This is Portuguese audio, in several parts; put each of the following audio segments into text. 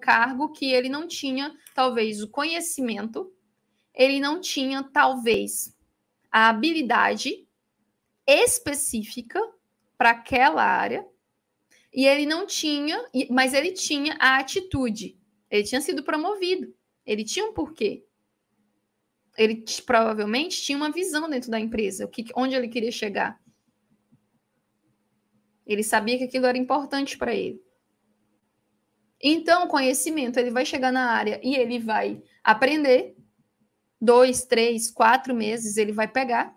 cargo que ele não tinha, talvez, o conhecimento, ele não tinha, talvez, a habilidade específica para aquela área, e ele não tinha, mas ele tinha a atitude. Ele tinha sido promovido. Ele tinha um porquê. Ele provavelmente tinha uma visão dentro da empresa, onde ele queria chegar. Ele sabia que aquilo era importante para ele. Então, o conhecimento, ele vai chegar na área e ele vai aprender. 2, 3, 4 meses ele vai pegar.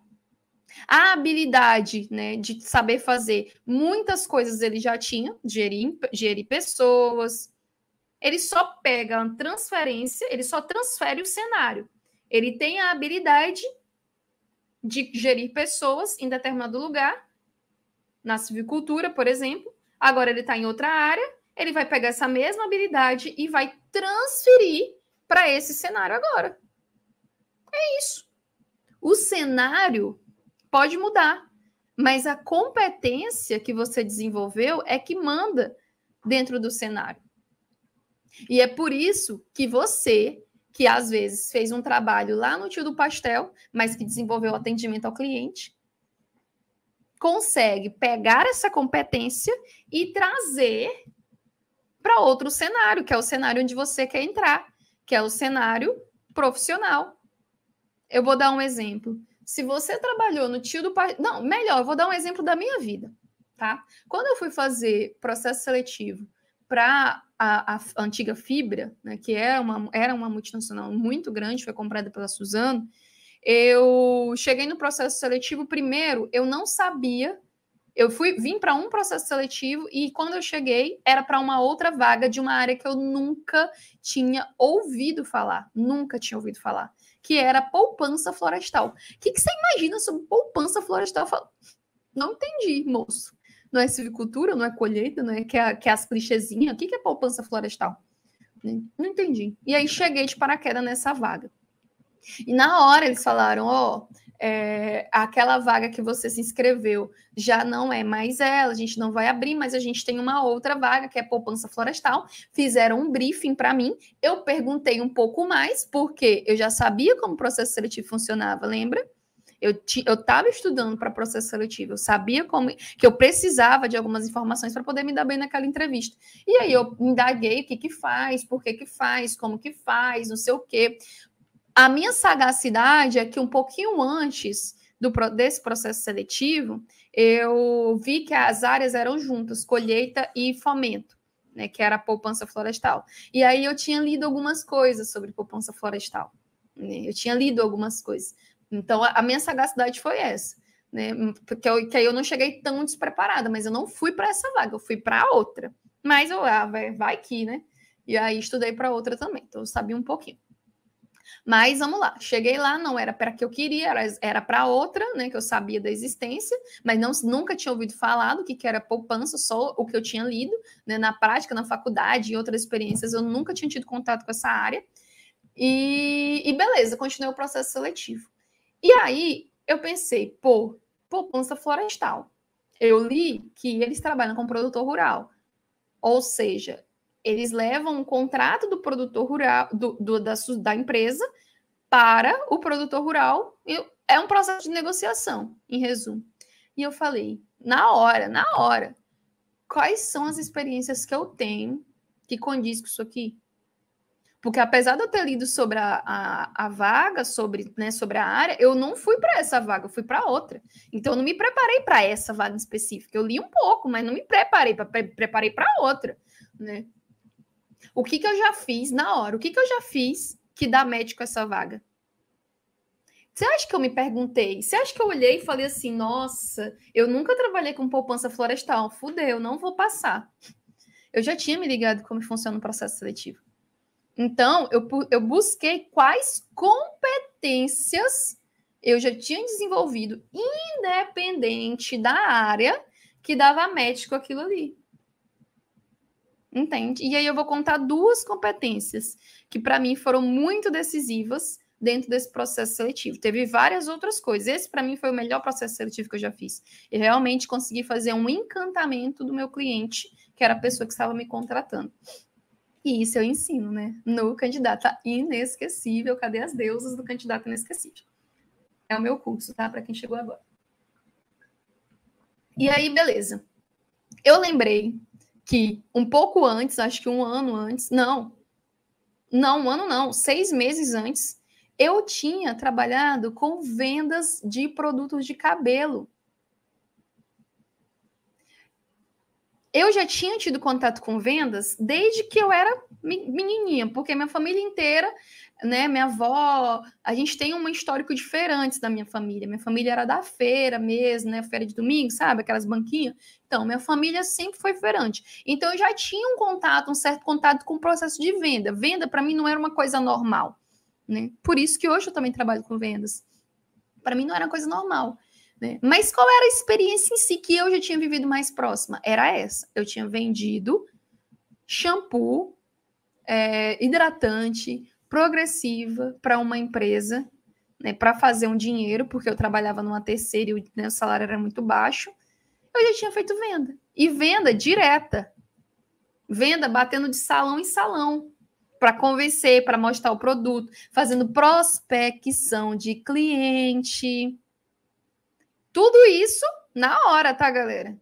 A habilidade, né, de saber fazer muitas coisas ele já tinha, gerir pessoas. Ele só pega a transferência, ele só transfere o cenário. Ele tem a habilidade de gerir pessoas em determinado lugar, na silvicultura, por exemplo. Agora ele está em outra área, ele vai pegar essa mesma habilidade e vai transferir para esse cenário agora. É isso. O cenário pode mudar, mas a competência que você desenvolveu é que manda dentro do cenário. E é por isso que você, que às vezes fez um trabalho lá no Tio do Pastel, mas que desenvolveu atendimento ao cliente, consegue pegar essa competência e trazer para outro cenário, que é o cenário onde você quer entrar, que é o cenário profissional. Eu vou dar um exemplo. Se você trabalhou no Tio do Pastel... Não, melhor, eu vou dar um exemplo da minha vida, tá? Quando eu fui fazer processo seletivo para a antiga Fibra, né, que era uma multinacional muito grande, foi comprada pela Suzano, eu cheguei no processo seletivo, primeiro, eu não sabia, vim para um processo seletivo e quando eu cheguei, era para uma outra vaga de uma área que eu nunca tinha ouvido falar, que era poupança florestal. O que você imagina sobre poupança florestal? Não entendi, moço. Não é silvicultura, não é colheita, não é que é as clichêzinhas. O que é poupança florestal? Não entendi. E aí cheguei de paraquedas nessa vaga. E na hora eles falaram, aquela vaga que você se inscreveu já não é mais ela, a gente não vai abrir, mas a gente tem uma outra vaga que é poupança florestal. Fizeram um briefing para mim, eu perguntei um pouco mais, porque eu já sabia como o processo seletivo funcionava, lembra? Eu estava estudando para processo seletivo, eu sabia que eu precisava de algumas informações para poder me dar bem naquela entrevista. E aí eu indaguei o que faz, por que faz, como que faz, não sei o quê. A minha sagacidade é que um pouquinho antes desse processo seletivo, eu vi que as áreas eram juntas, colheita e fomento, né, que era a poupança florestal. E aí eu tinha lido algumas coisas sobre poupança florestal. Né? Eu tinha lido algumas coisas. Então, a minha sagacidade foi essa, né? Porque aí eu não cheguei tão despreparada, mas eu não fui para essa vaga, eu fui para outra. Mas vai que, né? E aí estudei para outra também, então eu sabia um pouquinho. Mas vamos lá, cheguei lá, não era para que eu queria, era para outra, né? Que eu sabia da existência, mas nunca tinha ouvido falar do que era poupança, só o que eu tinha lido, né? Na prática, na faculdade, em outras experiências, eu nunca tinha tido contato com essa área. E beleza, continuei o processo seletivo. E aí eu pensei, poupança florestal. Eu li que eles trabalham com produtor rural. Ou seja, eles levam um contrato do produtor rural, da empresa, para o produtor rural. É um processo de negociação, em resumo. E eu falei, na hora, quais são as experiências que eu tenho que condiz com isso aqui? Porque apesar de eu ter lido sobre a vaga, sobre a área, eu não fui para essa vaga, eu fui para outra. Então, eu não me preparei para essa vaga específica. Eu li um pouco, mas não me preparei para outra. Né? O que eu já fiz na hora? O que eu já fiz que dá match com essa vaga? Você acha que eu me perguntei? Você acha que eu olhei e falei assim, nossa, eu nunca trabalhei com poupança florestal, fudeu, não vou passar. Eu já tinha me ligado como funciona o processo seletivo. Então, eu busquei quais competências eu já tinha desenvolvido, independente da área, que dava match com aquilo ali. Entende? E aí eu vou contar 2 competências que, para mim, foram muito decisivas dentro desse processo seletivo. Teve várias outras coisas. Esse, para mim, foi o melhor processo seletivo que eu já fiz. Eu realmente consegui fazer um encantamento do meu cliente, que era a pessoa que estava me contratando. E isso eu ensino, né? No Candidato Inesquecível. Cadê as deusas do Candidato Inesquecível? É o meu curso, tá? Para quem chegou agora. E aí, beleza. Eu lembrei que um pouco antes, acho que um ano antes, não, um ano não, 6 meses antes, eu tinha trabalhado com vendas de produtos de cabelo. Eu já tinha tido contato com vendas desde que eu era menininha, porque minha família inteira, né, minha avó, a gente tem um histórico diferente da minha família. Minha família era da feira mesmo, né, feira de domingo, sabe, aquelas banquinhas. Então, minha família sempre foi feirante. Então, eu já tinha um certo contato com o processo de venda. Venda, para mim, não era uma coisa normal, né? Por isso que hoje eu também trabalho com vendas. Para mim, não era uma coisa normal. Né? Mas qual era a experiência em si que eu já tinha vivido mais próxima? Era essa. Eu tinha vendido shampoo, hidratante, progressiva para uma empresa, né, para fazer um dinheiro, porque eu trabalhava numa terceira e o salário era muito baixo. Eu já tinha feito venda. E venda direta. Venda batendo de salão em salão. Para convencer, para mostrar o produto, fazendo prospecção de cliente. Tudo isso na hora, tá, galera?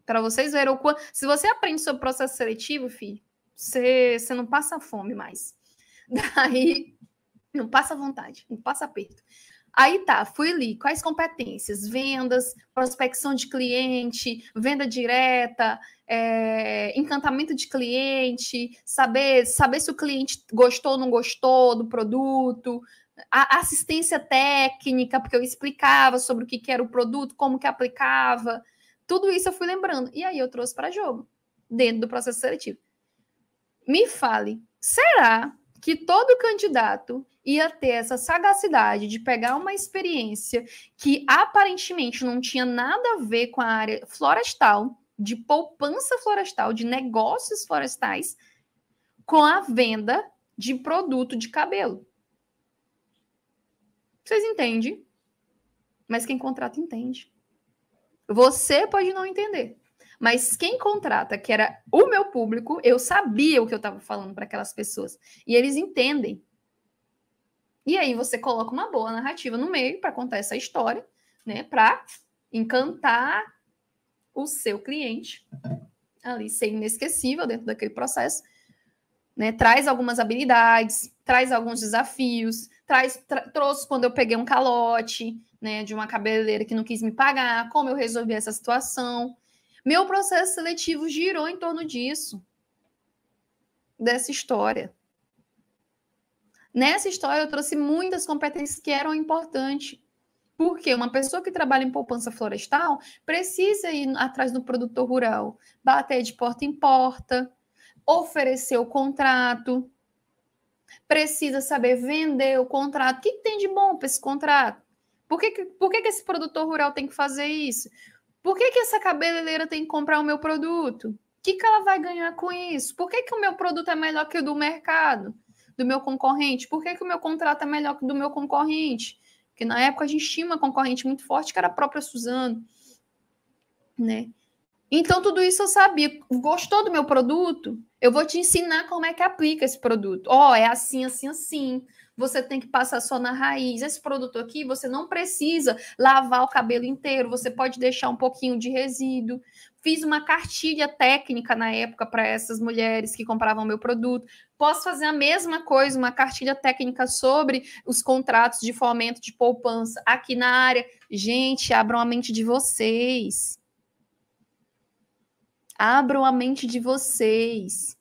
Para vocês verem o quanto. Se você aprende sobre processo seletivo, filho, você não passa fome mais. Daí, não passa vontade, não passa aperto. Aí tá, fui ali. Quais competências? Vendas, prospecção de cliente, venda direta, encantamento de cliente, saber se o cliente gostou ou não gostou do produto, a assistência técnica, porque eu explicava sobre o que era o produto, como que aplicava. Tudo isso eu fui lembrando. E aí eu trouxe para jogo, dentro do processo seletivo. Me fale, será que todo candidato ia ter essa sagacidade de pegar uma experiência que aparentemente não tinha nada a ver com a área florestal, de poupança florestal, de negócios florestais, com a venda de produto de cabelo? Vocês entendem? Mas quem contrata entende. Você pode não entender. Mas quem contrata, que era o meu público, eu sabia o que eu estava falando para aquelas pessoas. E eles entendem. E aí você coloca uma boa narrativa no meio para contar essa história, né? Para encantar o seu cliente, ali ser inesquecível dentro daquele processo. Né? Traz algumas habilidades, traz alguns desafios, trouxe quando eu peguei um calote, né, de uma cabeleireira que não quis me pagar, como eu resolvi essa situação. Meu processo seletivo girou em torno disso, dessa história. Nessa história, eu trouxe muitas competências que eram importantes. Porque uma pessoa que trabalha em poupança florestal precisa ir atrás do produtor rural, bater de porta em porta, oferecer o contrato, precisa saber vender o contrato. O que tem de bom para esse contrato? Por que esse produtor rural tem que fazer isso? Por que essa cabeleireira tem que comprar o meu produto? O que ela vai ganhar com isso? Por que o meu produto é melhor que o do mercado, do meu concorrente? Por que o meu contrato é melhor que o do meu concorrente? Porque na época a gente tinha uma concorrente muito forte, que era a própria Suzano, né? Então, tudo isso eu sabia. Gostou do meu produto? Eu vou te ensinar como é que aplica esse produto. É assim, assim, assim. Você tem que passar só na raiz. Esse produto aqui, você não precisa lavar o cabelo inteiro. Você pode deixar um pouquinho de resíduo. Fiz uma cartilha técnica na época para essas mulheres que compravam meu produto. Posso fazer a mesma coisa, uma cartilha técnica sobre os contratos de fomento de poupança aqui na área. Gente, abram a mente de vocês. Abram a mente de vocês.